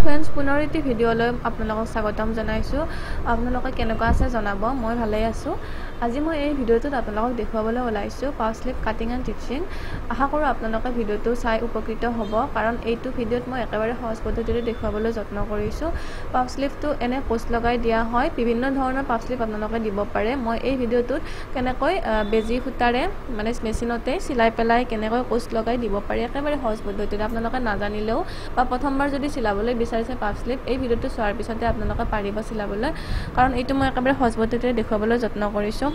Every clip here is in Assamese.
फ्रेंड्स पुनर एटी भिडिओলৈ আপোনালোকক স্বাগতম জনাইছো আপোনালোকে কেনেকুৱা আছে জনাব মই ভালেই আছো আজি মই এই ভিডিওটোত আপোনালোকক দেখুৱাবলৈ ওলাইছো puff sleeve cutting and stitching আশা কৰো আপোনালোকে ভিডিওটো চাই উপকৃত হ'ব কাৰণ এইটো ভিডিওত মই একেবাৰে সহজ পদ্ধতিৰে দেখুৱাবলৈ যত্ন কৰিছো পাফ স্লিভটো এনে পোষ্ট লগাই দিয়া হয় বিভিন্ন ধৰণৰ পাফ স্লিভ আপোনালোকে দিব পাৰে মই এই ভিডিওটোত কেনেকৈ বেজি ফুটাৰে মানে মেচিনতে সিলাই পেলাই কেনেকৈ পোষ্ট লগাই দিব পাৰি একেবাৰে সহজ পদ্ধতিৰে আপোনালোকে নাজানিলেও বা প্ৰথমবাৰ যদি সিলাবলৈ বিচাৰিছে পাফ স্লিভ এই ভিডিওটো চোৱাৰ পিছতে আপোনালোকে পাৰিব সিলাবলৈ কাৰণ এইটো মই একেবাৰে সহজ পদ্ধতিৰে দেখুৱাবলৈ যত্ন কৰিছো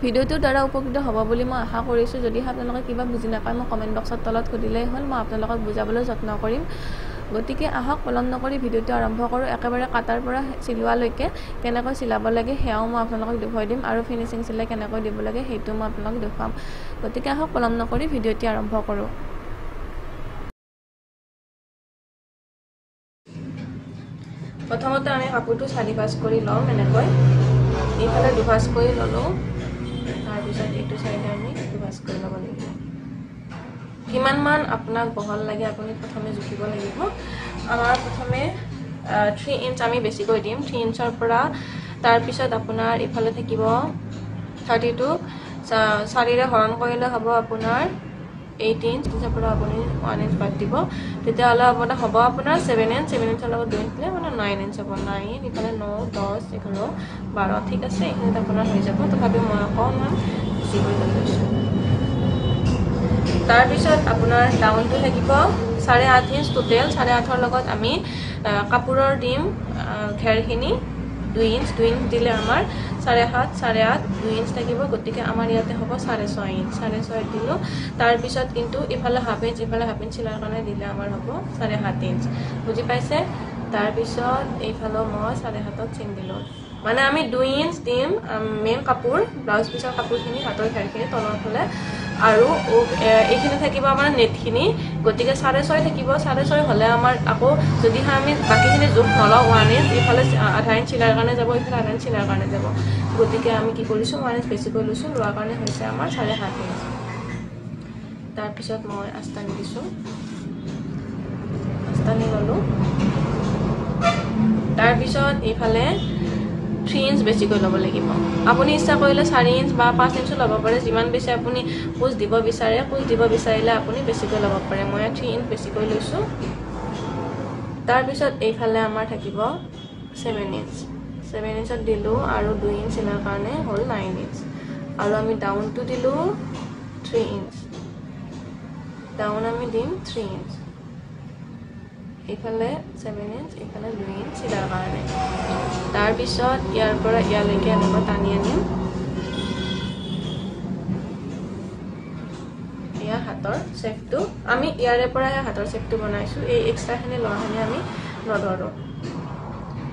ভিডিওটোৰ দ্বাৰা উপকৃত হ'ব বুলি মই আশা কৰিছো যদি আপোনালোকে কিবা বুজি নাপায় মই কমেন্ট বক্সত তলত সুধিলেই হ'ল মই আপোনালোকক বুজাবলৈ যত্ন কৰিম গতিকে আহক পলম নকৰি ভিডিওটো আৰম্ভ কৰো একেবাৰে কাটাৰ পৰা সিলোৱালৈকে কেনেকৈ সিলাব লাগে হেয়াও মই আপোনালোকক দেখুৱাই দিম আৰু ফিনিশিং সিলাই কেনেকৈ দিব লাগে হেতু মই আপোনালোকক দেখুৱাম গতিকে আহক পলম নকৰি ভিডিওটো আৰম্ভ কৰো প্ৰথমতে আমি কাপোৰটো চাৰি ভাঁজ কৰি লম এনেকৈ এইফালে দুভাঁজ কৰি ললো তাৰ পিছত এইটো সাইডে আমি দুভাঁজ কৰি ল'ব লাগিব কিমান মান আপোনাক বহল লাগে আপুনি প্ৰথমে জুখিব লাগিব আমাৰ প্ৰথমে 3 ইঞ্চ আমি বেছি কৰি দিম 3 ইঞ্চৰ পৰা তাৰ পিছত আপোনাৰ ইফালে থাকিব 32 চাৰিৰে হৰণ কৰিলে হ'ব আপোনাৰ 8 ইঞ্চ তাৰ পৰা আপুনি 1 ইঞ্চ বাদ দিব তেতিয়া হলে হ'ব আপোনাৰ 7 ইঞ্চ লগত 2 ইঞ্চ মানে 9 ইঞ্চ হ'ব 9 ইফালে 9 10 11 12 ঠিক আছে এইটো আপোনাৰ হৈ যাব তথাপি মই অকণমান বেছি কৰি লৈছো তাৰ পিছত আপোনাৰ ডাউনটো থাকিব 8.5 ইঞ্চ টোটেল 8.5ৰ লগত আমি কাপোৰৰ দিম ঘেৰখিনি 2 ইঞ্চ দিলে আমাৰ 7.5 2 ইঞ্চ থাকিব গতিকে আমাৰ ইয়াতে হ'ব 6.5 ইঞ্চ 6.5 দিলো তাৰ পিছত কিন্তু ইফালে হাফ ইঞ্চ চিলাৰ কাৰণে দিলে আমাৰ হ'ব 7.5 ইঞ্চ বুজি পাইছে তাৰ পিছত এইফালে মই 7.5ত চিন দিলো মানে আমি 2 ইঞ্চ দিম মেইন কাপোৰ ব্লাউজ পিছৰ কাপোৰখিনি হাতৰ ঘেৰখিনি তলৰ ফালে আৰু এইখিনি থাকিব আমাৰ নেটখিনি গতিকে 6.5 থাকিব 6.5 হলে আমাৰ আকৌ যদি আমি বাকিখিনি জোখ নলও 1 ইঞ্চ ইফালে আধা ইঞ্চ চিলাৰ কাৰণে যাব ইফালে আধা ইঞ্চ চিলাৰ কাৰণে যাব গতিকে আমি কি কৰিছো 1 ইঞ্চ বেছি কৰি লৈছো লোৱাৰ কাৰণে হৈছে আমাৰ 7.5 ইঞ্চ তাৰ পিছত মই আস্তানি দিছো আস্তানি ললো তাৰ পিছত ইফালে 3 ইঞ্চ বেছি কৰি ল'ব লাগিব আপুনি ইচ্ছা কৰিলে 4 ইঞ্চ বা 5 ইঞ্চ ল'ব পাৰে যিমান বেছি আপুনি কুচ দিব বিচাৰিলে আপুনি বেছি কৰি ল'ব পাৰে মই 3 ইঞ্চ বেছি কৰি লৈছো তাৰ পিছত এইফালে আমাৰ থাকিব 7 ইঞ্চত দিলো আৰু 2 ইঞ্চ চিলাৰ কাৰণে হ'ল 9 ইঞ্চ আৰু আমি ডাউনটো দিলো 3 ইঞ্চ ডাউন আমি দিম 3 ইঞ্চ এইফালে 7 ইঞ্চ এইফালে 2 ইঞ্চ চিলাৰ কাৰণে তাৰ পিছত ইয়াৰ পৰা ইয়ালৈকে আনিব টানি আনিম ইয়া হাতৰ শেপটো আমি ইয়াৰে পৰা হাতৰ শেপটো বনাইছো এই এক্সট্ৰাখিনি লৰাখিনি আমি নধৰো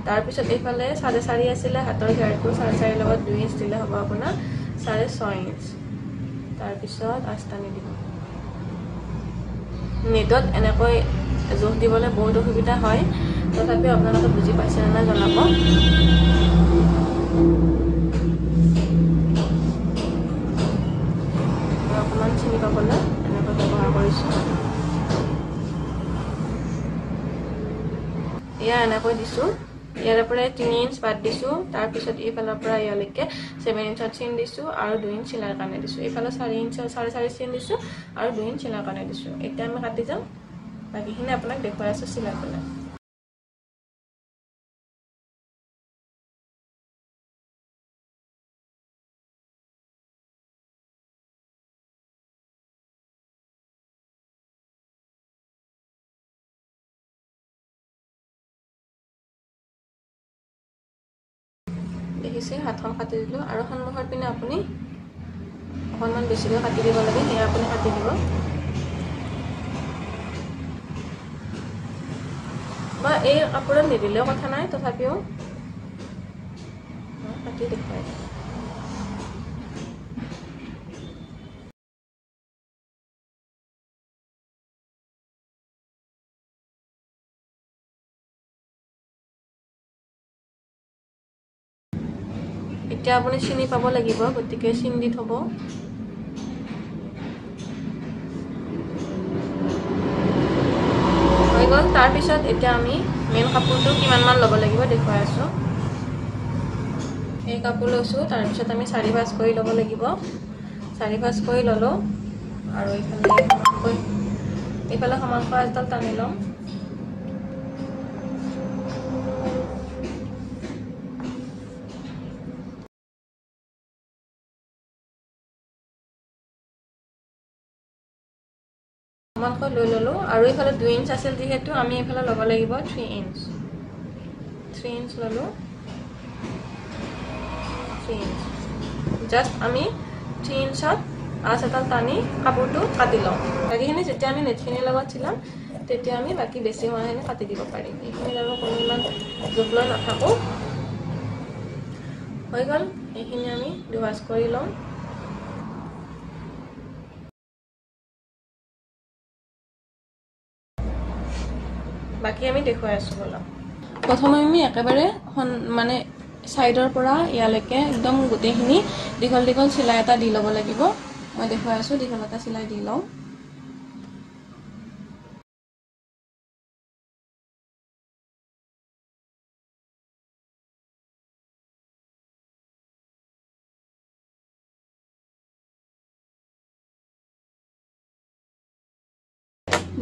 তাৰ পিছত এইফালে 4.5 আছিল হাতৰ ঘেৰটো 4.5 লগত 2 ইঞ্চ দিলে হ'ব আপোনাৰ 6.5 ইঞ্চ তাৰ পিছত আস্তানি দিব নেটত এনেকৈ জোখ দিবলৈ বহুত অসুবিধা হয় তথাপি আপোনালোকে বুজি পাইছে না জনাব অকণমান চিনি পাবলৈ এনেকৈ ব্যৱহাৰ কৰিছো এয়া এনেকৈ দিছো ইয়াৰ পৰা 3 ইঞ্চ বাদ দিছো তাৰ পিছত এইফালৰ পৰা ইয়ালৈকে 7 ইঞ্চত চিন দিছো আৰু 2 ইঞ্চ চিলাৰ কাৰণে দিছো এইফালে 4 ইঞ্চ 4.5 চিন দিছো আৰু 2 ইঞ্চ চিলাৰ কাৰণে দিছো এতিয়া আমি কাটি যাম বাকিখিনি আপোনাক দেখুৱাই আছো চিলাই পেলাই দেখিছে হাতখন কাটি দিলো আৰু সন্মুখৰ পিনে আপুনি অকণমান বেছিকৈ কাটি দিব লাগে সেয়া আপুনি কাটি দিব বা এই কাপোৰত নিদিলেও কথা নাই তথাপিও কাটি দেখুৱাই এতিয়া আপুনি চিনি পাব লাগিব গতিকে চিন দি থব হৈ গ'ল তাৰ পিছত এতিয়া আমি মেইন কাপোৰটো কিমান মান ল'ব লাগিব দেখুৱাই আছো এই কাপোৰ লৈছো তাৰ পিছত আমি 4/5 কৰি ল'ব লাগিব 4/5 কৰি ললো আৰু এইফালে সমানকৈ এডাল টানি লম সমানকৈ লৈ ললো আৰু এইফালে 2 ইঞ্চ আছিল যিহেতু আমি এইফালে ল'ব লাগিব 3 ইঞ্চ ললো 3 ইঞ্চ জাস্ট আমি 3 ইঞ্চত আঁচ এডাল টানি কাপোৰটো কাটি লওঁ বাকীখিনি যেতিয়া আমি নেটখিনিৰ লগত চিলাম তেতিয়া আমি বাকী বেছি হোৱাখিনি কাটি দিব পাৰিম এইখিনি আৰু কোনো ইমান জোখ লৈ নাথাকো হৈ গ'ল এইখিনি আমি ডিভাইড কৰি লওঁ বাকি আমি দেখুৱাই আছো বলা প্ৰথমে আমি একেবাৰে মানে সাইডৰ পৰা ইয়ালৈকে একদম গোটেইখিনি দীঘল দীঘল চিলাই এটা দি ল'ব লাগিব মই দেখুৱাই আছো দীঘল এটা চিলাই দি লওঁ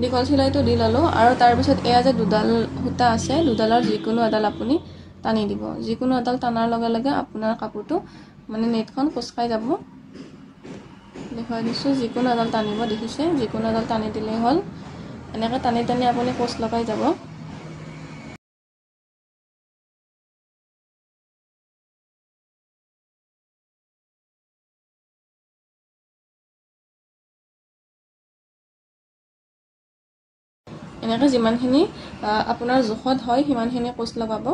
দীঘল চিলাইটো দি ললো আৰু তাৰ পিছত এয়া যে দুডাল সূতা আছে দুডালৰ যিকোনো এডাল আপুনি টানি দিব যিকোনো এডাল টানাৰ লগে লগে আপোনাৰ কাপোৰটো মানে নেটখন কোচকাই যাব দেখুৱাই দিছো যিকোনো এডাল টানিব দেখিছে যিকোনো এডাল টানি দিলে হ'ল এনেকৈ টানি টানি আপুনি কোচ লগাই যাব এনেকৈ যিমানখিনি আপোনাৰ জোখত হয় সিমানখিনি কোচ লগাব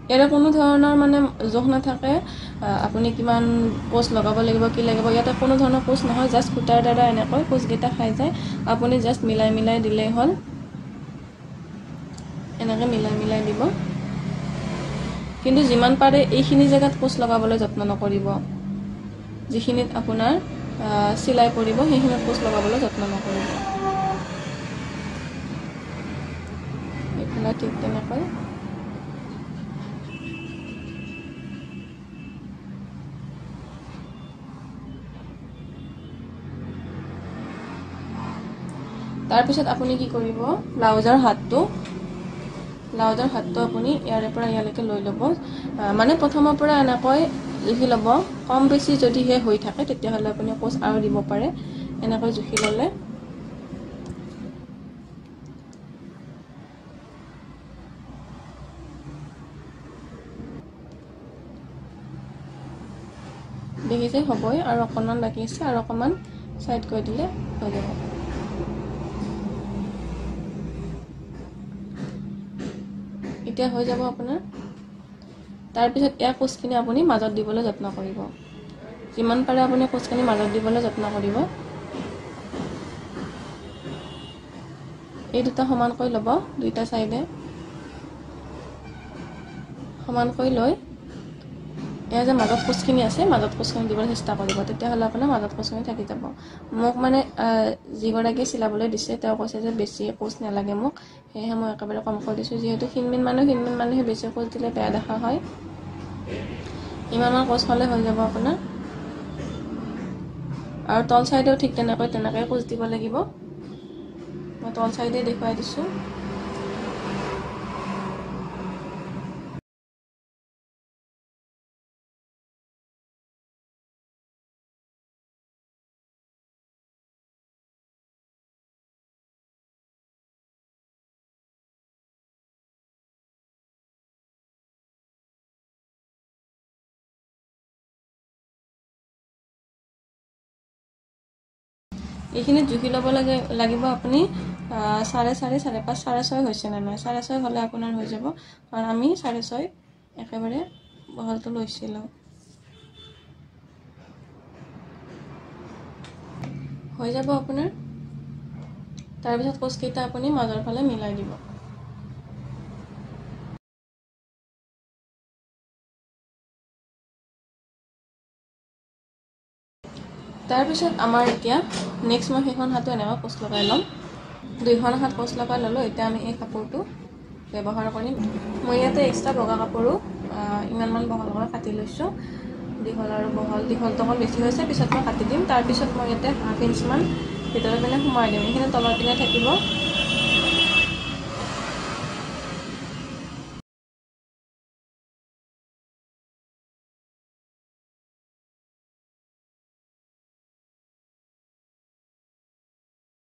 ইয়াৰে কোনো ধৰণৰ মানে জোখ নাথাকে আপুনি কিমান কোচ লগাব লাগিব কি লাগিব ইয়াতে কোনো ধৰণৰ কোচ নহয় জাস্ট সূতাৰ দ্বাৰা এনেকৈ কোচকেইটা খাই যায় আপুনি জাস্ট মিলাই মিলাই দিলেই হ'ল এনেকৈ মিলাই মিলাই দিব কিন্তু যিমান পাৰে এইখিনি জায়গাত কোচ লগাবলৈ যত্ন নকৰিব যিখিনিত আপোনাৰ চিলাই কৰিব সেইখিনিত কোচ লগাবলৈ যত্ন নকৰিব ঠিক তেনেকৈ তাৰ পিছত আপুনি কি কৰিব ব্লাউজৰ হাতটো আপুনি ইয়াৰে পৰা ইয়ালৈকে লৈ ল'ব মানে প্ৰথমৰ পৰা এনেকৈ জুখি ল'ব কম বেছি যদিহে হৈ থাকে তেতিয়াহ'লে আপুনি কোচ আৰু দিব পাৰে এনেকৈ জুখি ল'লে দেখিছে হ'বই আৰু অকণমান বাকী আছে আৰু অকণমান সাইড কৰি দিলে হৈ যাব এতিয়া হৈ যাব আপোনাৰ তাৰ পিছত এয়া কোচখিনি আপুনি মাজত দিবলৈ যত্ন কৰিব যিমান পাৰে আপুনি কোচখিনি মাজত দিবলৈ যত্ন কৰিব এই দুটা সমানকৈ ল'ব দুইটা সাইডে সমানকৈ লৈ এয়া যে মাজত কোচখিনি আছে মাজত কোচখিনি দিবলৈ চেষ্টা কৰিব তেতিয়াহ'লে আপোনাৰ মাজত কোচখিনি থাকি যাব মোক মানে যিগৰাকী চিলাবলৈ দিছে তেওঁ কৈছে যে বেছি কোচ নালাগে মোক সেয়েহে মই একেবাৰে কম কৰি দিছোঁ যিহেতু হিনমিন মানুহে বেছি কোচ দিলে বেয়া দেখা হয় ইমানমান কোচ হ'লে হৈ যাব আপোনাৰ আৰু তল সাইডেও ঠিক তেনেকৈ কোচ দিব লাগিব মই তল সাইডে দেখুৱাই দিছোঁ এইখিনিত জুখি ল'ব লাগিব আপুনি 4.5, 5.5, 6.5 হৈছে নে নাই 6.5 হ'লে আপোনাৰ হৈ যাব কাৰণ আমি 6.5 একেবাৰে বহলটো লৈছিলোঁ হৈ যাব আপোনাৰ তাৰ পিছত কোচকেইটা আপুনি মাজৰ ফালে মিলাই দিব তাৰ পিছত আমাৰ এতিয়া নেক্সট মই সেইখন হাতটো এনেকৈ কোচ লগাই ল'ম দুইখন হাত মছলা ল'লোঁ। এতিয়া আমি এই কাপোৰটো ব্যৱহাৰ কৰিম। মই ইয়াতে এক্সট্ৰা বগা কাপোৰো ইমানমান বহল কৰি কাটি লৈছোঁ। দীঘল আৰু বহল, দীঘলটো অকণ বেছি হৈছে, পিছত মই কাটি দিম। তাৰপিছত মই ইয়াতে 1/2 ইঞ্চিমান ভিতৰৰ পিনে সোমাই দিম। এইখিনি তলৰ পিনে থাকিব।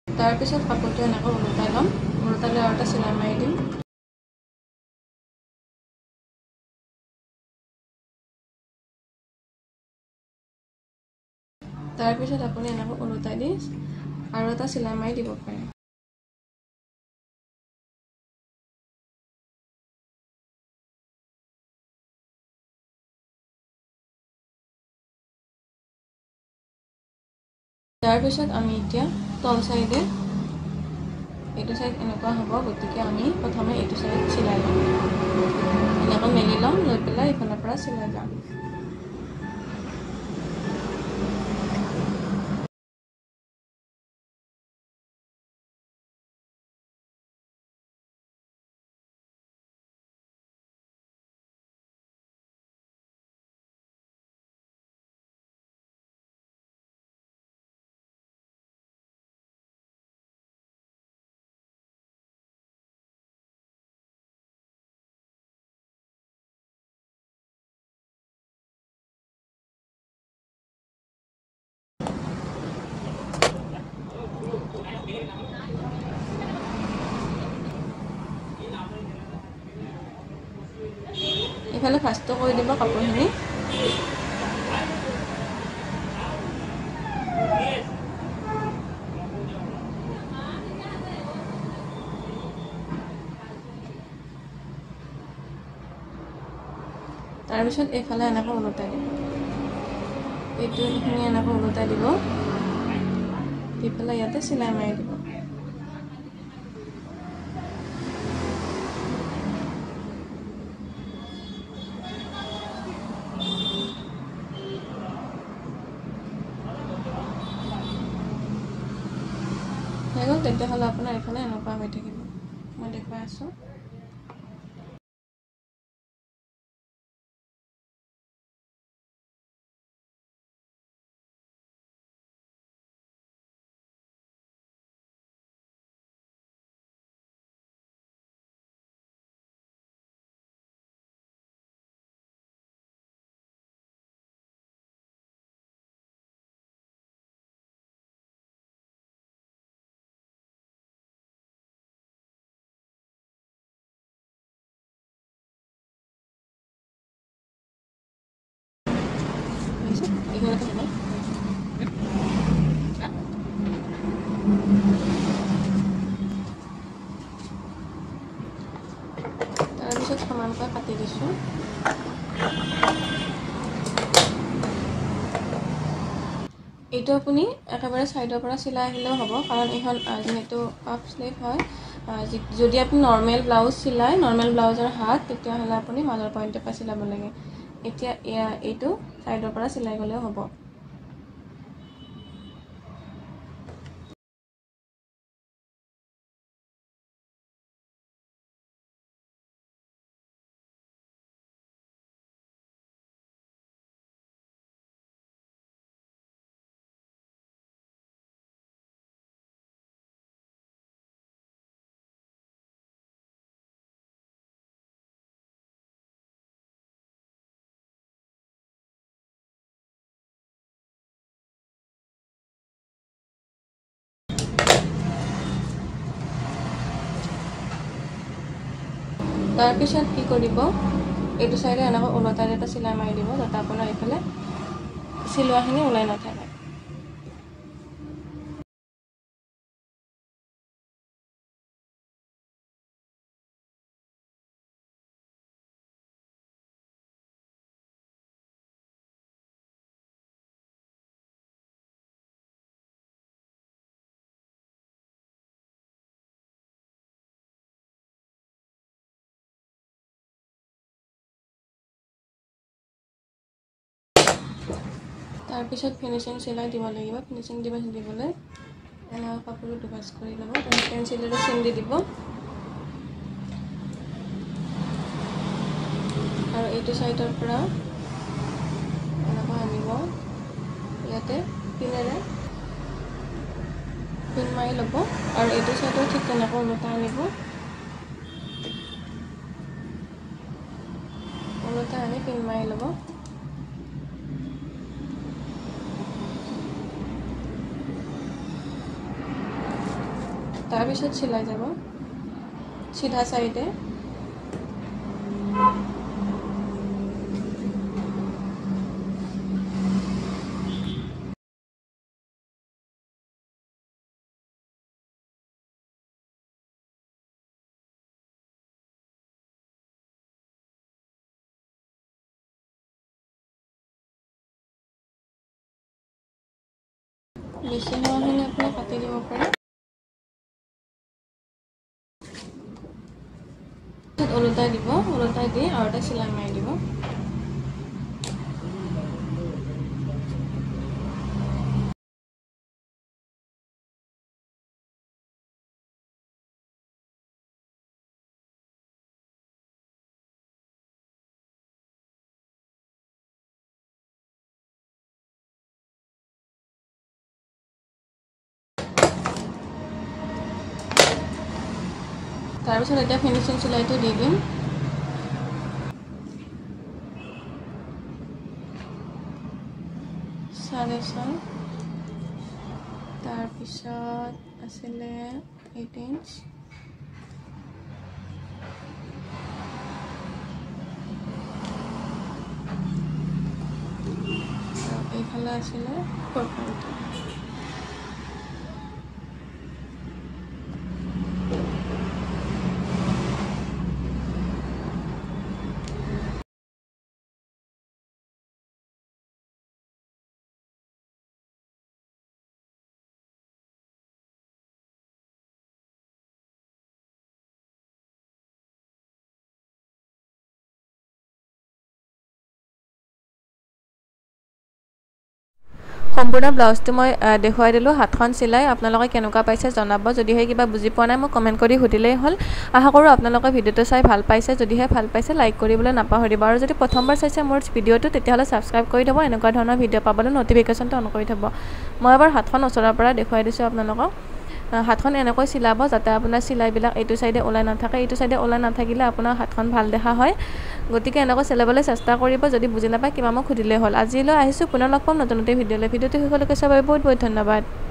তাৰপিছত কাপোৰটো এনেকৈ ওলোটাই ল'ম। ওলোটাই লৈ আৰু এটা চিলাই মাৰি দিম। তাৰপিছত আপুনি এনেকৈ ওলোটাই দি আৰু এটা চিলাই মাৰি দিব পাৰে। তাৰপিছত আমি এতিয়া তল চাইডে এইটো চাইড এনেকুৱা হ'ব, গতিকে আমি প্ৰথমে এইটো চাইড চিলাই ল'ম। এনেকৈ মেলি ল'ম, লৈ পেলাই ইফালৰ পৰা চিলাই যাম। ইফালে ফাৰ্ষ্টটো কৰি দিব কাপোৰখিনি। তাৰপিছত এইফালে এনেকৈ ওলোটাই দিব। এইখিনি এনেকৈ ওলোটাই দিব, দি পেলাই ইয়াতে চিলাই মাৰি দিব। হৈ গ'ল। তেতিয়াহ'লে আপোনাৰ এইফালে এনেকুৱা হৈ থাকিব। মই দেখুৱাই আছোঁ। এইখিনিতে হ'ব। তাৰপিছত সমানকৈ কাটি দিছোঁ। এইটো আপুনি একেবাৰে ছাইডৰ পৰা চিলাই আহিলেও হ'ব, কাৰণ এইখন যিহেতু পাফ স্লিভ হয়। যদি আপুনি নৰ্মেল ব্লাউজ চিলাই, নৰ্মেল ব্লাউজৰ হাত, তেতিয়াহ'লে আপুনি মাজৰ পইণ্টৰ পৰা চিলাব লাগে। এতিয়া এইটো ছাইডৰ পৰা চিলাই গ'লেও হ'ব। তাৰপিছত কি কৰিব, এইটো চাইডে এনেকৈ ওলোটাই এটা চিলাই মাৰি দিব, যাতে আপোনাৰ এইফালে চিলোৱাখিনি ওলাই নাথাকে। তাৰপিছত ফিনিচিং চিলাই দিব লাগিব। ফিনিচিং দিবলৈ এনেকৈ কাপোৰটো দুভাজ কৰি ল'ব পেঞ্চিলেৰে চিন দি দিব আৰু এইটো সাইডৰ পৰা এনেকৈ আনিব ইয়াতে পিনেৰে পিন মাৰি ল'ব আৰু এইটো সাইডৰ ঠিক তেনেকৈ ওলোটা আনিব ওলোটা আনি পিন মাৰি ল'ব তাৰপিছত চিলাই যাব সিধা সাইডে বেছি হোৱাখিনি আপুনি কাটি দিব পাৰে ওলোটাই দিব ওলোটাই দি আৰু এটা চিলাই মাৰি দিব তাৰপিছত এতিয়া ফিনিচিং চিলাইটো দি দিম साढ़े छः তাৰপিছত আছিলে 8 ইঞ্চ আৰু এইফালে আছিলে 4.2 সম্পূৰ্ণ ব্লাউজটো মই দেখুৱাই দিলোঁ হাতখন চিলাই আপোনালোকে কেনেকুৱা পাইছে জনাব যদিহে কিবা বুজি পোৱা নাই মোক কমেণ্ট কৰি সুধিলেই হ'ল আশা কৰোঁ আপোনালোকে ভিডিঅ'টো চাই ভাল পাইছে যদিহে ভাল পাইছে লাইক কৰিবলৈ নাপাহৰিব আৰু যদি প্ৰথমবাৰ চাইছে মোৰ ভিডিঅ'টো তেতিয়াহ'লে ছাবস্ক্ৰাইব কৰি থ'ব এনেকুৱা ধৰণৰ ভিডিঅ' পাবলৈ ন'টিফিকেশ্যনটো অন কৰি থ'ব মই এবাৰ হাতখন ওচৰৰ পৰা দেখুৱাই দিছোঁ আপোনালোকক হাতখন এনেকৈ চিলাব যাতে আপোনাৰ চিলাইবিলাক এইটো সাইডে ওলাই নাথাকে এইটো সাইডে ওলাই নাথাকিলে আপোনাৰ হাতখন ভাল দেখা হয় গতিকে এনেকৈ চিলাবলৈ চেষ্টা কৰিব যদি বুজি নাপায় কিবা মোক সুধিলে হ'ল আজিলৈ আহিছোঁ পুনৰ লগ পাম নতুন ভিডিঅ'লৈ ভিডিঅ'টো শেষলৈকে চাবলৈ বহুত বহুত ধন্যবাদ